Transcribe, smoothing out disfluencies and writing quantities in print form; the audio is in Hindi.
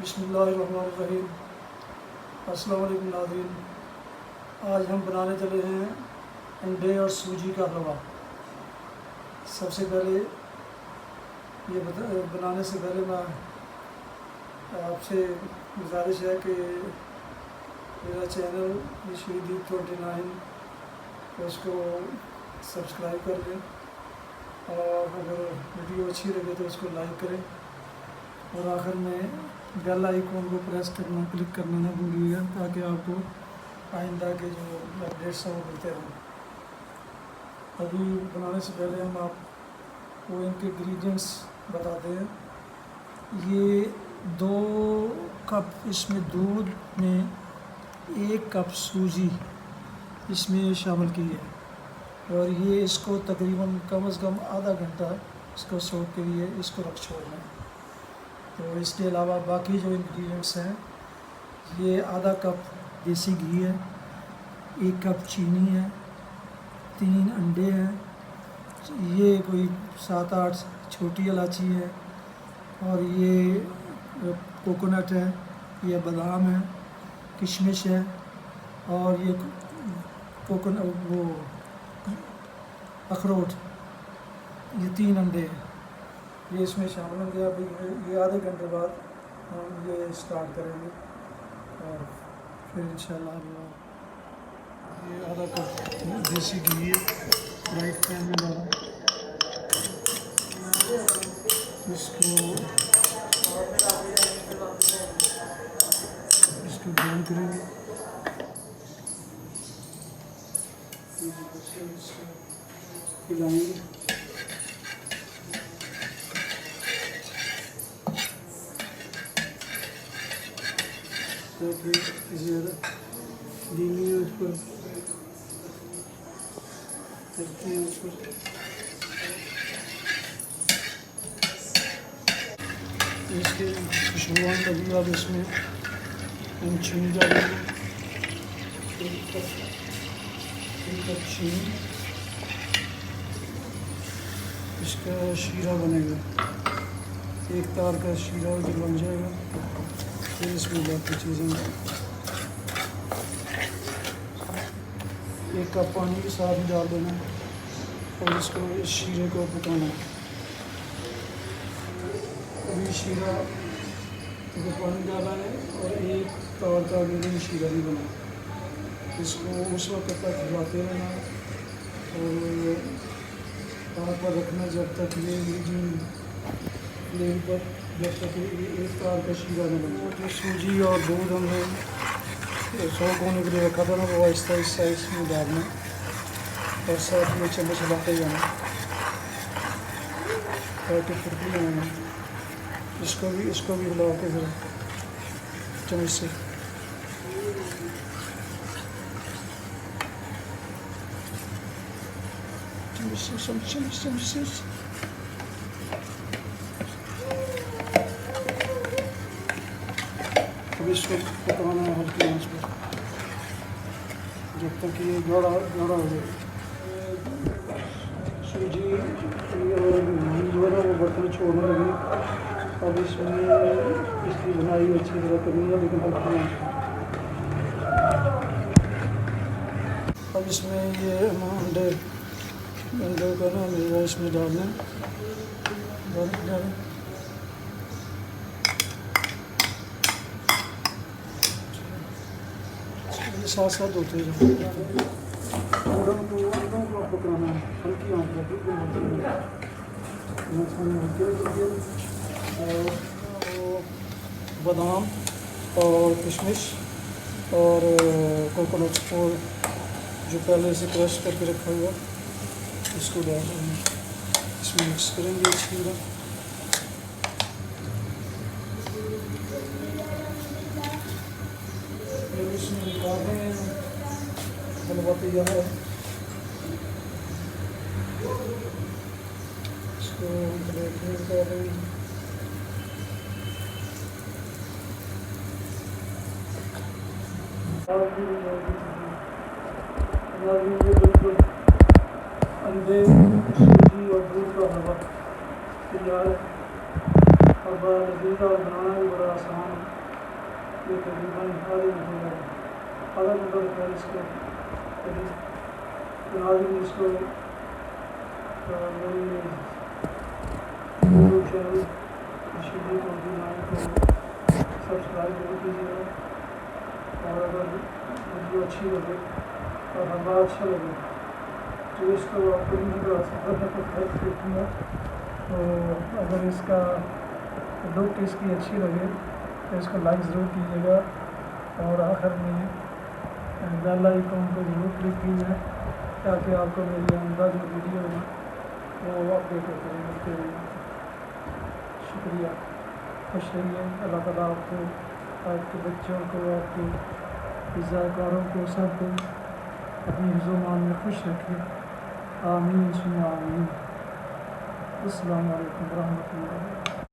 बिस्मिल्लाहिर्रहमानिर्रहीम। अस्सलाम वालेकुम नाज़रीन। आज हम बनाने चले हैं अंडे और सूजी का हलवा। सबसे पहले ये बनाने से पहले मैं आपसे गुजारिश है कि मेरा चैनल ईश्वरीदीप29 उसको सब्सक्राइब कर लें और अगर वीडियो अच्छी लगे तो उसको लाइक करें और आखिर में बेल आइकॉन को प्रेस करना क्लिक करना ना भूलिएगा ताकि आपको आइंदा के जो अपडेट्स हैं वो मिलते रहें। अभी बनाने से पहले हम आपको इनके इंग्रेडिएंट्स बताते हैं। ये 2 कप इसमें दूध में 1 कप सूजी इसमें शामिल की है और ये इसको तकरीबन कम से कम आधा घंटा इसको सोख के लिए इसको रख छोड़ना है। तो इसके अलावा बाकी जो इंग्रेडिएंट्स हैं, ये आधा कप देसी घी है, 1 कप चीनी है, 3 अंडे हैं, ये कोई 7-8 छोटी इलायची है और ये कोकोनट है, ये बादाम है, किशमिश है और ये अखरोट, ये 3 अंडे हैं, ये इसमें शामिल होंगे। अभी ये आधे घंटे बाद हम ये स्टार्ट करेंगे और फिर इंशाल्लाह ये आधा कप देसी घी है, राइट पैन में डाला, इसको ब्राउन करेंगे। हिलाएंगे धीमी है, उस पर करते हैं उसको। इसके खुशबुआं लगी अब इसमें हम चीनी डालेंगे, 1 कप चीनी, इसका शीरा बनेगा, 1 तार का शीरा जो बन जाएगा। फिर इसमें बाकी चीज़ें 1 कप पानी के साथ ही डाल देना और इसको इस शीरे को पकाना। अभी शीरा तो पानी डाला है और 1 तार का अभी शीरा नहीं बना, इसको उस वक्त तक हिलाते रहना और तार पर रखना जब तक ये फ्लेम पर, जब तक ये 1 तार का शीरा न बने। जो सूजी और दूध हमने सोख होने के लिए रखा था ना, वो आहिस्ता आहिस्ता इसमें डालना और साथ में चम्मच हिलाते जाना ताकि फुटकी आना। इसको भी हिला के फिर चम्मच से चम्मच अब इसको पकाना है हल्की आंच पर जब तक ये गाढ़ा हो जाए। सूजी और घी जो है ना वो बर्तन छोड़ने लगी। अब इसमें इसकी बनाई अच्छी तरह करनी है, लेकिन हल्की आंच पर। अब इसमें ये अंडे का ना मेवा इसमें डालना, साथ साथ होते हैं। अंडों को पकाना है हल्की आंच पर, और बादाम और किशमिश और कोकोनट और जो पहले से क्रश करके रखा हुआ इसको डाल देंगे, इसमें मिक्स करेंगे अच्छी तरह। इसमें निकाल रहे हैं, हलवा तैयार है। इसको प्लेट में निकाल रहे हैं। बिल्कुल अंडे, सूजी और दूध का हलवा तैयार है। और बड़ा लजीजा और बनाना भी बड़ा आसान है। ये तकरीबन आधे घंटे का आधा घंटा लगता है इसको नाज़रीन। इसको मेरी यूट्यूब चैनल रशीदी को सब्सक्राइब जरूर कीजिएगा, और अगर वीडियो अच्छी लगे और हमारा अच्छा लगे तो इसको आपको नहीं करा सकता। तो अगर इसका लुक इसकी अच्छी लगे तो इसको लाइक ज़रूर कीजिएगा, और आखिर में बेल आइकन को ज़रूर क्लिक कीजिए ताकि आपको मेरी आइंदा जो वीडियो है वो अपडेट होते रहे, मिलते रहे। शुक्रिया, खुश रहिए। अल्लाह ताला आपको, आपके बच्चों को, आपके ज़ायकारों को, सबको अपनी हिज़्ज़ो-मान में खुश रखे। आमीन सुम्मा आमीन। अस्सलामु अलैकुम रहमतुल्लाह।